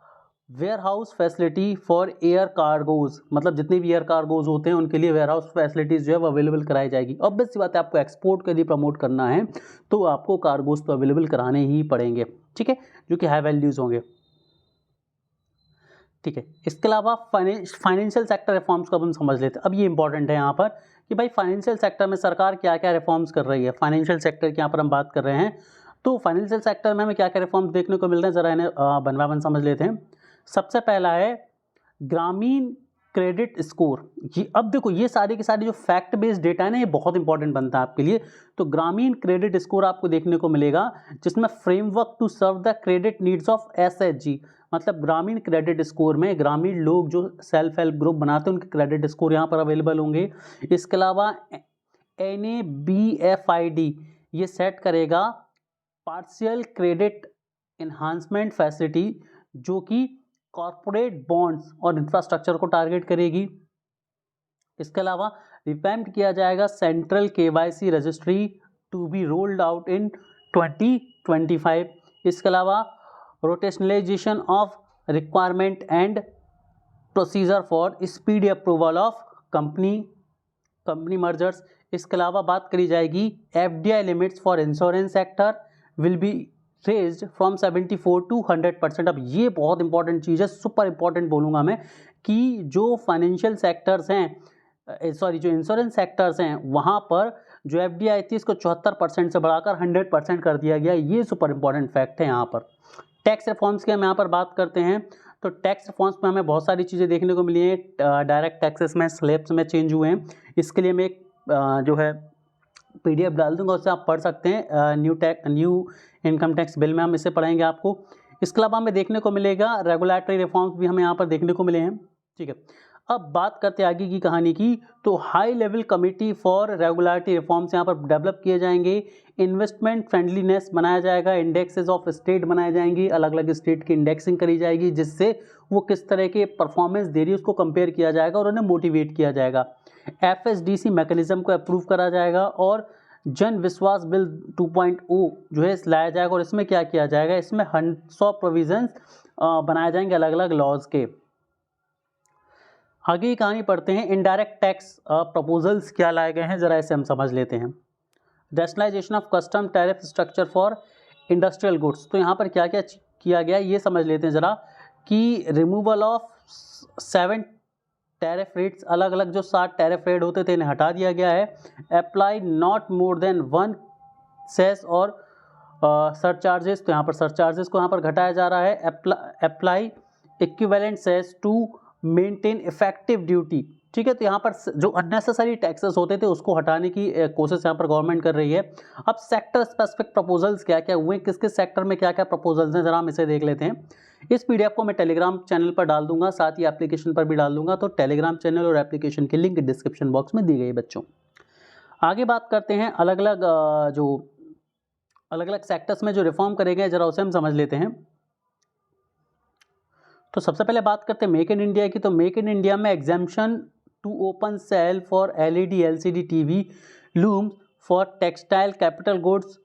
warehouse facility for air cargos, मतलब जितने भी एयर कार्गोज होते हैं उनके लिए वेयर हाउस फैसिलिटीज़ जो है वो अवेलेबल कराई जाएगी। ऑब्वियस सी बात है, आपको एक्सपोर्ट को यदि प्रमोट करना है तो आपको कार्गोज तो अवेलेबल कराने ही पड़ेंगे, ठीक है, जो कि हाई वैल्यूज़ होंगे। ठीक है। इसके अलावा फाइनेंशियल सेक्टर रिफॉर्म्स को हम समझ लेते हैं। अब ये इंपॉर्टेंट है यहाँ पर कि भाई फाइनेंशियल सेक्टर में सरकार क्या क्या रिफॉर्म्स कर रही है। फाइनेंशियल सेक्टर के यहाँ पर हम बात कर रहे हैं, तो फाइनेंशियल सेक्टर में हमें क्या क्या रिफॉर्म्स देखने को मिल रहे हैं, ज़रा इन्हें वन बाय वन समझ लेते हैं। सबसे पहला है ग्रामीण क्रेडिट स्कोर। ये अब देखो, ये सारी की सारी जो फैक्ट बेस्ड डेटा है ना, ये बहुत इंपॉर्टेंट बनता है आपके लिए। तो ग्रामीण क्रेडिट स्कोर आपको देखने को मिलेगा जिसमें framework to serve the credit needs of SHG, मतलब ग्रामीण क्रेडिट स्कोर में ग्रामीण लोग जो सेल्फ हेल्प ग्रुप बनाते हैं उनके क्रेडिट स्कोर यहाँ पर अवेलेबल होंगे। इसके अलावा NABFID ये सेट करेगा पार्शियल क्रेडिट इन्हांसमेंट फैसिलिटी, जो कि कॉर्पोरेट बॉन्ड्स और इंफ्रास्ट्रक्चर को टारगेट करेगी। इसके अलावा रिवैम्प्ड किया जाएगा central KYC registry to be rolled out in 2025। इसके अलावा rationalisation of requirement and procedure for speedy approval of company mergers. इसके अलावा बात करी जाएगी FDI limits for insurance sector will be raised from 74 to 100%। अब ये बहुत इंपॉर्टेंट चीज़ है, सुपर इंपॉर्टेंट बोलूँगा मैं, कि जो फाइनेंशियल सेक्टर्स हैं, जो इंश्योरेंस सेक्टर्स हैं, वहाँ पर जो FDI थी इसको 74% से बढ़ाकर 100% कर दिया गया। ये सुपर इंपॉर्टेंट फैक्ट है यहाँ पर। टैक्स रिफॉर्म्स की हम यहाँ पर बात करते हैं, तो टैक्स रिफॉर्म्स में हमें बहुत सारी चीज़ें देखने को मिली हैं। डायरेक्ट टैक्सेस में स्लैब्स में चेंज हुए हैं। इसके लिए मैं एक जो है PDF डाल दूंगा, उससे आप पढ़ सकते हैं। न्यू इनकम टैक्स बिल में हम इसे पढ़ाएंगे आपको। इसके अलावा हमें देखने को मिलेगा रेगुलेटरी रिफॉर्म्स भी हमें यहाँ पर देखने को मिले हैं। ठीक है। अब बात करते हैं आगे की कहानी की, तो high level committee for regulatory reforms यहाँ पर डेवलप किए जाएंगे, इन्वेस्टमेंट फ्रेंडलीनेस बनाया जाएगा, इंडेक्सेस ऑफ स्टेट बनाए जाएंगी, अलग अलग स्टेट की इंडेक्सिंग करी जाएगी जिससे वो किस तरह के परफॉर्मेंस दे रही है उसको कंपेयर किया जाएगा और उन्हें मोटिवेट किया जाएगा। FSDC मैकेनिज्म को अप्रूव करा जाएगा और जन विश्वास बिल 2.0 जो है लाया जाएगा और इसमें क्या किया जाएगा, इसमें 100 प्रोविजंस बनाए जाएंगे अलग अलग लॉज के। आगे की कहानी पढ़ते हैं, इनडायरेक्ट टैक्स प्रपोजल्स क्या लाए गए हैं जरा इसे हम समझ लेते हैं। Rationalisation of custom tariff structure for industrial goods, तो यहाँ पर क्या क्या किया गया ये समझ लेते हैं जरा, कि रिमूवल ऑफ 7 टैरिफ रेट्स, अलग अलग जो 7 टैरिफ रेट होते थे इन्हें हटा दिया गया है। Apply not more than 1 cess और सरचार्जेस, तो यहाँ पर सरचार्जेस को यहाँ पर घटाया जा रहा है। Apply equivalent cess to maintain effective duty, ठीक है, तो यहाँ पर जो अननेसेसरी टैक्सेस होते थे उसको हटाने की कोशिश यहाँ पर गवर्नमेंट कर रही है। अब सेक्टर स्पेसिफिक प्रपोजल्स क्या क्या हुए, किस किस सेक्टर में क्या क्या प्रपोजल्स हैं जरा हम इसे देख लेते हैं। इस PDF को मैं टेलीग्राम चैनल पर डाल दूंगा, साथ ही एप्लीकेशन पर भी डाल दूंगा, तो टेलीग्राम चैनल और एप्लीकेशन की लिंक डिस्क्रिप्शन बॉक्स में दी गई बच्चों। आगे बात करते हैं अलग अलग सेक्टर्स में जो रिफॉर्म करे गए जरा उसे हम समझ लेते हैं। तो सबसे पहले बात करते हैं मेक इन इंडिया की, तो मेक इन इंडिया में exemption to open cell for LED LCD TV looms for textile capital goods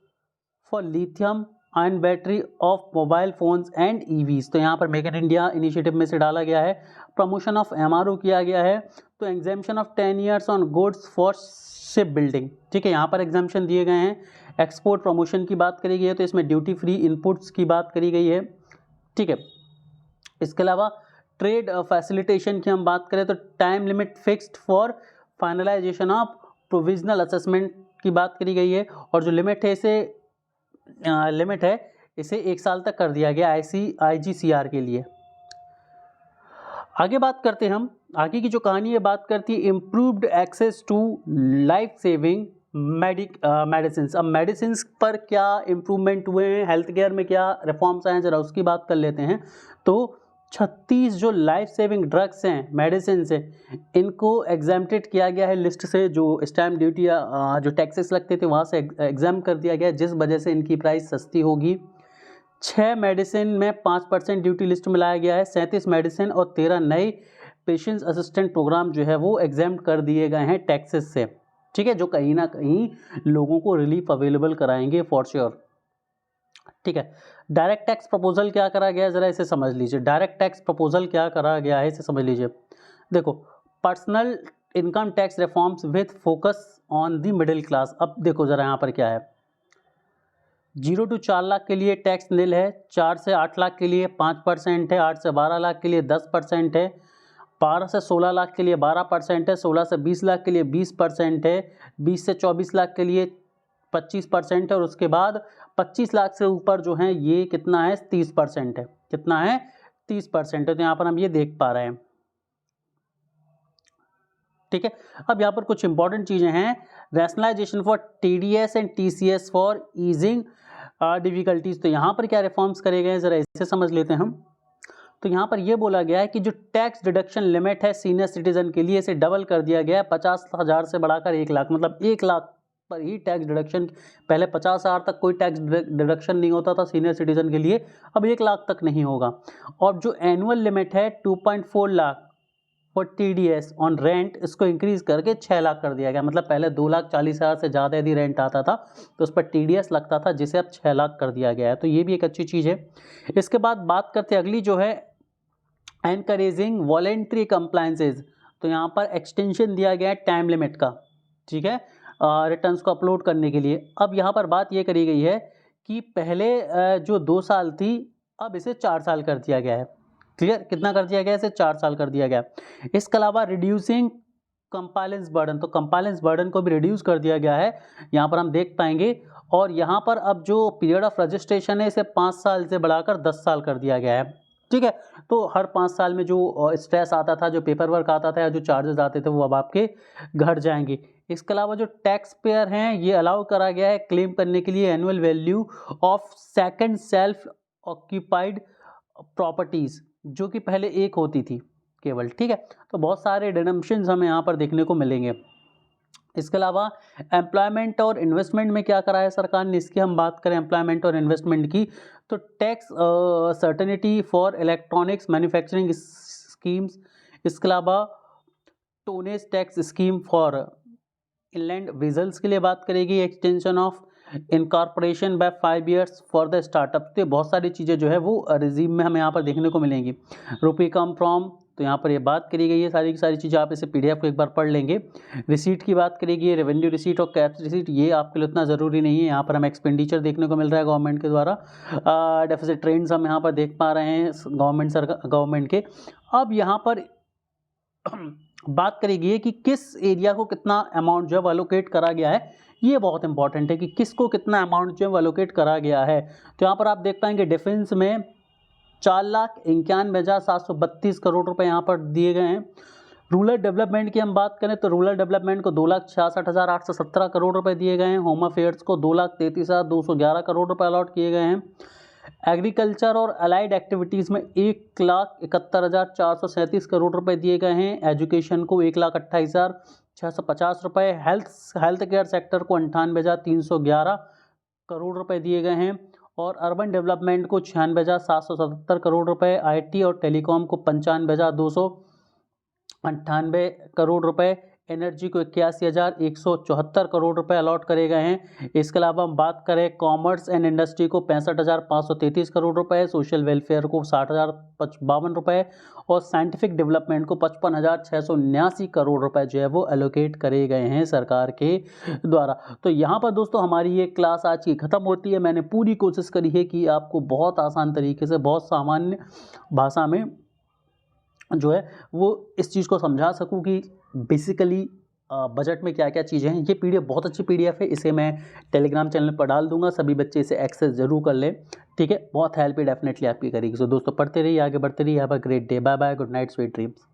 for lithium ion battery of mobile phones and EVs, तो यहाँ पर मेक इन इंडिया इनिशिएटिव में से डाला गया है। प्रमोशन ऑफ MRO किया गया है, तो exemption of 10 years on goods for ship building, ठीक है, यहाँ पर एग्जाम्पशन दिए गए हैं। एक्सपोर्ट प्रमोशन की बात करी गई है, तो इसमें ड्यूटी फ्री इनपुट्स की बात करी गई है, ठीक है। इसके अलावा ट्रेड फैसिलिटेशन की हम बात करें तो time limit fixed for finalisation of provisional assessment की बात करी गई है, और जो लिमिट है इसे 1 साल तक कर दिया गया IGCR के लिए। आगे बात करते हैं हम, आगे की जो कहानी है बात करती है improved access to life saving medicine. अब मेडिसिन पर क्या इम्प्रूवमेंट हुए हैं, हेल्थ केयर में क्या रिफॉर्म्स आए हैं जरा उसकी बात कर लेते हैं। तो 36 जो लाइफ सेविंग ड्रग्स हैं, मेडिसिन से, इनको एग्जाम्प्टेड किया गया है लिस्ट से, जो स्टैम्प ड्यूटी या जो टैक्सेस लगते थे वहाँ से एग्जाम कर दिया गया, जिस वजह से इनकी प्राइस सस्ती होगी। 6 मेडिसिन में 5% ड्यूटी लिस्ट में लाया गया है, 37 मेडिसिन और 13 नए पेशेंट असिस्टेंट प्रोग्राम जो है वो एग्जाम्प्ट कर दिए गए हैं टैक्सेस से, ठीक है, जो कहीं ना कहीं लोगों को रिलीफ अवेलेबल कराएंगे फॉर श्योर, ठीक है। डायरेक्ट टैक्स प्रपोजल क्या करा गया है जरा इसे समझ लीजिए। डायरेक्ट टैक्स प्रपोजल क्या करा गया है इसे समझ लीजिए। देखो, personal income tax reforms with focus on the middle class. अब देखो जरा यहाँ पर क्या है, 0 to 4 लाख के लिए टैक्स निल है, 4 से 8 लाख के लिए 5% है, 8 से 12 लाख के लिए 10% है, 12 से 16 लाख के लिए 12% है, 16 से 20 लाख के लिए 20% है, 20 से 24 लाख के लिए 25% है, और उसके बाद 25 लाख से ऊपर जो है ये कितना है, 30% है। कितना है, 30% है। तो यहाँ पर हम ये देख पा रहे हैं, ठीक है। अब यहाँ पर कुछ इंपॉर्टेंट चीज़ें हैं, rationalisation for TDS and TCS for easing difficulties. तो यहाँ पर क्या रिफॉर्म्स करे गए जरा इसे समझ लेते हैं हम। तो यहाँ पर यह बोला गया है कि जो टैक्स डिडक्शन लिमिट है सीनियर सिटीजन के लिए, इसे डबल कर दिया गया है, 50,000 से बढ़ाकर 1 लाख, मतलब 1 लाख पर ही टैक्स डिडक्शन। पहले 50,000 तक कोई टैक्स डिडक्शन नहीं होता था सीनियर सिटीजन के लिए, अब 1 लाख तक नहीं होगा। और जो एनुअल लिमिट है 2.4 lakh for TDS on rent, इसको इंक्रीज करके 6 लाख कर दिया गया। मतलब पहले 2,40,000 से ज़्यादा यदि रेंट आता था तो उस पर TDS लगता था, जिसे अब 6 लाख कर दिया गया है। तो ये भी एक अच्छी चीज़ है। इसके बाद बात करते हैं अगली, जो है एनकरेजिंग वॉलेंट्री कंप्लायंसेज। तो यहाँ पर एक्सटेंशन दिया गया है टाइम लिमिट का, ठीक है, रिटर्न्स को अपलोड करने के लिए। अब यहाँ पर बात ये करी गई है कि पहले जो 2 साल थी, अब इसे 4 साल कर दिया गया है। क्लियर, कितना कर दिया गया, इसे 4 साल कर दिया गया। इसके अलावा रिड्यूसिंग कंपाइलेंस बर्डन, तो कंपाइलेंस बर्डन को भी रिड्यूस कर दिया गया है, यहाँ पर हम देख पाएंगे। और यहाँ पर अब जो पीरियड ऑफ रजिस्ट्रेशन है इसे 5 साल से बढ़ाकर 10 साल कर दिया गया है, ठीक है। तो हर 5 साल में जो स्ट्रेस आता था, जो पेपर वर्क आता था या जो चार्जेस आते थे, वो अब आपके घर जाएंगे। इसके अलावा जो टैक्स पेयर हैं ये अलाउ करा गया है क्लेम करने के लिए annual value of second self occupied properties, जो कि पहले 1 होती थी, केवल, ठीक है। तो बहुत सारे डिडम्पशंस हमें यहाँ पर देखने को मिलेंगे। इसके अलावा एम्प्लॉयमेंट और इन्वेस्टमेंट में क्या करा है सरकार ने, इसकी हम बात करें एम्प्लॉयमेंट और इन्वेस्टमेंट की, तो tax certainty for electronics manufacturing schemes, इसके अलावा tonnage tax scheme for inland vessels के लिए बात करेगी, extension of incorporation by 5 years for the startup. तो बहुत सारी चीज़ें जो है वो रिजीम में हमें यहाँ पर देखने को मिलेंगी। रुपी कम फ्रॉम, तो यहाँ पर ये बात करी गई है, सारी की सारी चीज़ें आप इसे PDF को एक बार पढ़ लेंगे। रिसीट की बात करेगी, रेवेन्यू रिसीट और कैश रिसीट, ये आपके लिए उतना ज़रूरी नहीं है। यहाँ पर हमें एक्सपेंडिचर देखने को मिल रहा है गवर्नमेंट के द्वारा, डेफिसिट ट्रेंड्स हम यहाँ पर देख पा रहे हैं गवर्नमेंट के। अब यहाँ पर बात करेगी कि किस एरिया को कितना अमाउंट जो है एलोकेट करा गया है, ये बहुत इंपॉर्टेंट है कि किसको कितना अमाउंट जो है एलोकेट करा गया है। तो यहाँ पर आप देख पाएंगे डिफेंस में 4,91,732 करोड़ रुपए यहाँ पर दिए गए हैं। रूरल डेवलपमेंट की हम बात करें तो रूरल डेवलपमेंट को 2,66,817 करोड़ रुपए दिए गए हैं। होम अफेयर्स को 2,33,211 करोड़ रुपए अलॉट किए गए हैं। एग्रीकल्चर और अलाइड एक्टिविटीज़ में 1,71,437 करोड़ रुपए दिए गए हैं। एजुकेशन को 1,28,650 रुपये। हेल्थ केयर सेक्टर को 98,311 करोड़ रुपए दिए गए हैं। और अर्बन डेवलपमेंट को 96,777 करोड़ रुपए। IT और टेलीकॉम को 95,298 करोड़ रुपए। एनर्जी को 81,174 करोड़ रुपए अलॉट करे गए हैं। इसके अलावा हम बात करें कॉमर्स एंड इंडस्ट्री को 65,533 करोड़ रुपए, सोशल वेलफेयर को 60,052 रुपए और साइंटिफिक डेवलपमेंट को 55,679 करोड़ रुपए जो है वो एलोकेट करे गए हैं सरकार के द्वारा। तो यहाँ पर दोस्तों हमारी ये क्लास आज की ख़त्म होती है। मैंने पूरी कोशिश करी है कि आपको बहुत आसान तरीके से, बहुत सामान्य भाषा में जो है वो इस चीज़ को समझा सकूं कि बेसिकली बजट में क्या क्या चीज़ें हैं। ये PDF बहुत अच्छी PDF है, इसे मैं टेलीग्राम चैनल पर डाल दूंगा, सभी बच्चे इसे एक्सेस जरूर कर लें, ठीक है। बहुत हेल्प डेफिनेटली आपकी करेगी। सो दोस्तों पढ़ते रहिए, आगे बढ़ते रहिए। Have a great day, bye bye, good night, sweet dreams.